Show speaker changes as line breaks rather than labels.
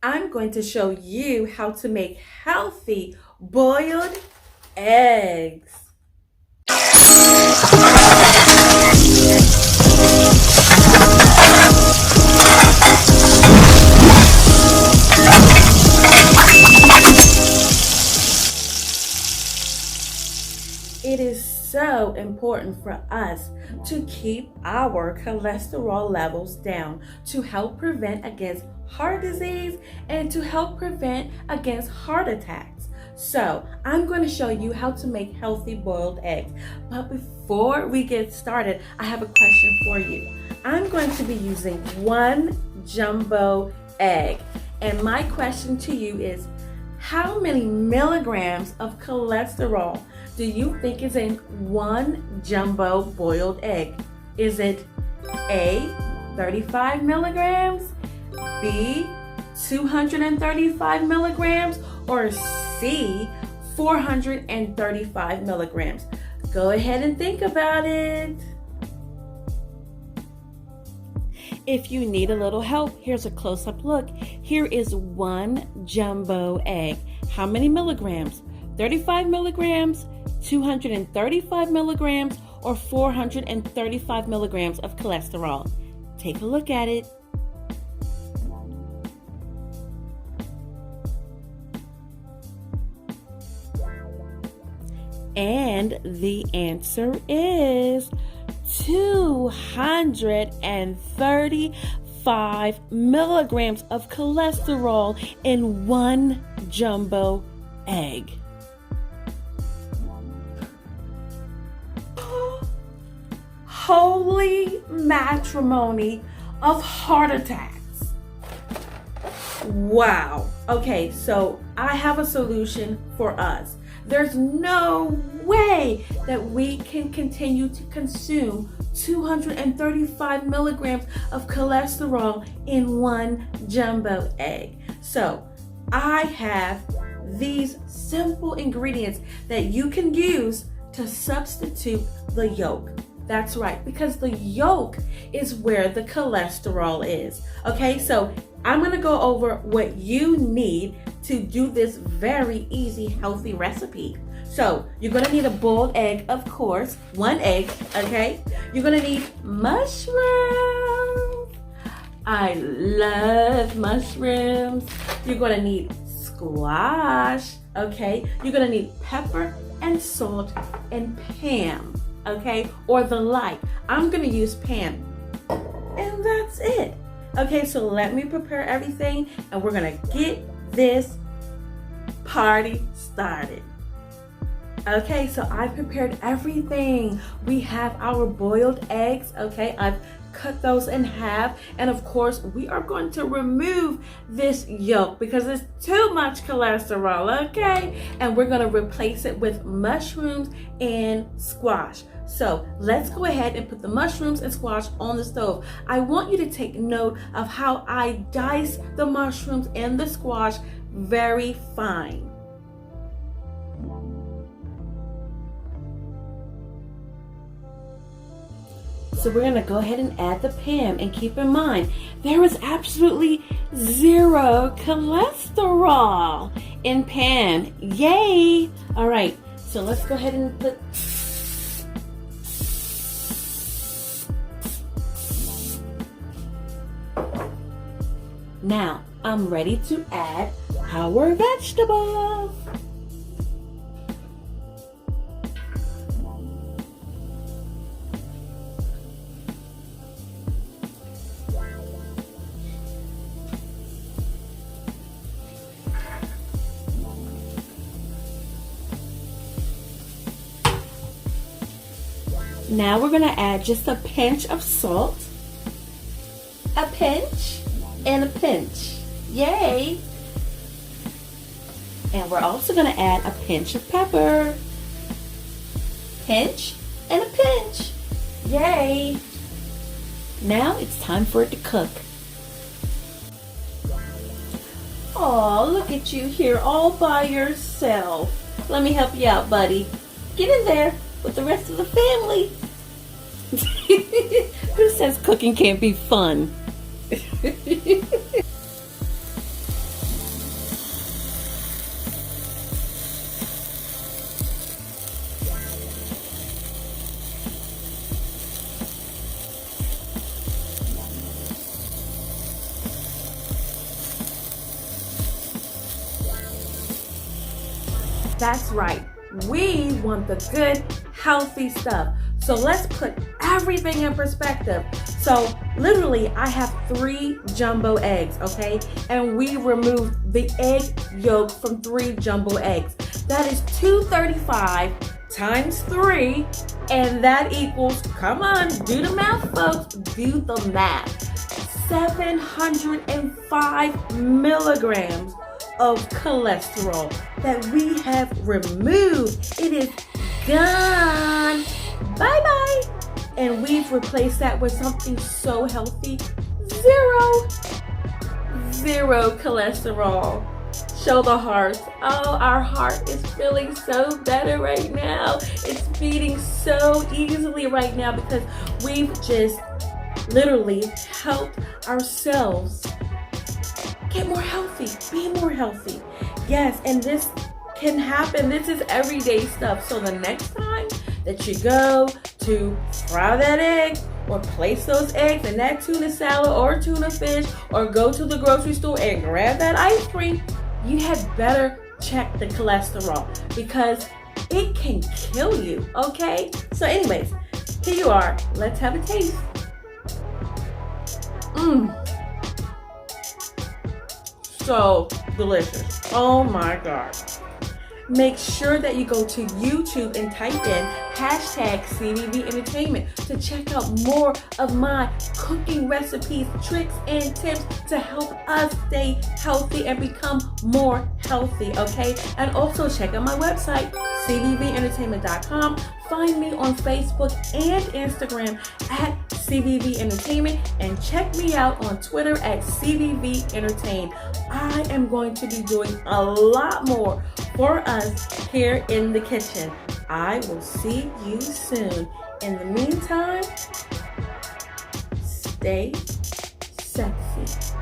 I'm going to show you how to make healthy boiled eggs. It is so important for us to keep our cholesterol levels down to help prevent against heart disease and to help prevent against heart attacks. So I'm going to show you how to make healthy boiled eggs. But before we get started, I have a question for you. I'm going to be using one jumbo egg. And my question to you is, how many milligrams of cholesterol do you think is in one jumbo boiled egg? Is it A, 35 milligrams, B, 235 milligrams, or C, 435 milligrams? Go ahead and think about it. If you need a little help, here's a close-up look. Here is one jumbo egg. How many milligrams? 35 milligrams, 235 milligrams, or 435 milligrams of cholesterol? Take a look at it. And the answer is 235 milligrams of cholesterol in one jumbo egg. Holy matrimony of heart attacks. Wow. Okay, so I have a solution for us. There's no way that we can continue to consume 235 milligrams of cholesterol in one jumbo egg. So I have these simple ingredients that you can use to substitute the yolk. That's right, because the yolk is where the cholesterol is. Okay, so I'm gonna go over what you need to do this very easy, healthy recipe. So you're gonna need a boiled egg, of course, one egg, okay? You're gonna need mushrooms. I love mushrooms. You're gonna need squash, okay? You're gonna need pepper and salt and Pam, okay? Or the light. I'm gonna use Pam. And that's it. Okay, so let me prepare everything and we're gonna get this party started. Okay, so I've prepared everything. We have our boiled eggs, okay? I've cut those in half, and of course we are going to remove this yolk because it's too much cholesterol, okay? And we're going to replace it with mushrooms and squash. So let's go ahead and put the mushrooms and squash on the stove. I want you to take note of how I dice the mushrooms and the squash very fine. So we're gonna go ahead and add the Pam, and keep in mind, there is absolutely zero cholesterol in Pam. Yay! All right, so let's go ahead and put Now, I'm ready to add our vegetables. Now we're going to add just a pinch of salt, a pinch, and a pinch. Yay! And we're also going to add a pinch of pepper. Pinch and a pinch. Yay! Now it's time for it to cook. Oh, look at you here all by yourself. Let me help you out, buddy. Get in there with the rest of the family. Who says cooking can't be fun? That's right. We want the good, healthy stuff. So let's put everything in perspective. So literally, I have 3 jumbo eggs, okay? And we removed the egg yolk from 3 jumbo eggs. That is 235 times 3, and that equals, come on, do the math, folks, do the math. 705 milligrams of cholesterol that we have removed. It is gone. Bye-bye. And we've replaced that with something so healthy. Zero cholesterol. Show the heart. Oh, our heart is feeling so better right now. It's beating so easily right now because we've just literally helped ourselves get more healthy, be more healthy. Yes, and this can happen. This is everyday stuff. So the next time that you go to fry that egg or place those eggs in that tuna salad or tuna fish or go to the grocery store and grab that ice cream, you had better check the cholesterol because it can kill you, okay? So anyways, here you are. Let's have a taste. So delicious. Oh my God. Make sure that you go to YouTube and type in #CVV Entertainment to check out more of my cooking recipes, tricks, and tips to help us stay healthy and become more healthy, okay? And also check out my website, cvventertainment.com. Find me on Facebook and Instagram at CVV Entertainment, and check me out on Twitter at CVV Entertain. I am going to be doing a lot more for us here in the kitchen. I will see you soon. In the meantime, stay sexy.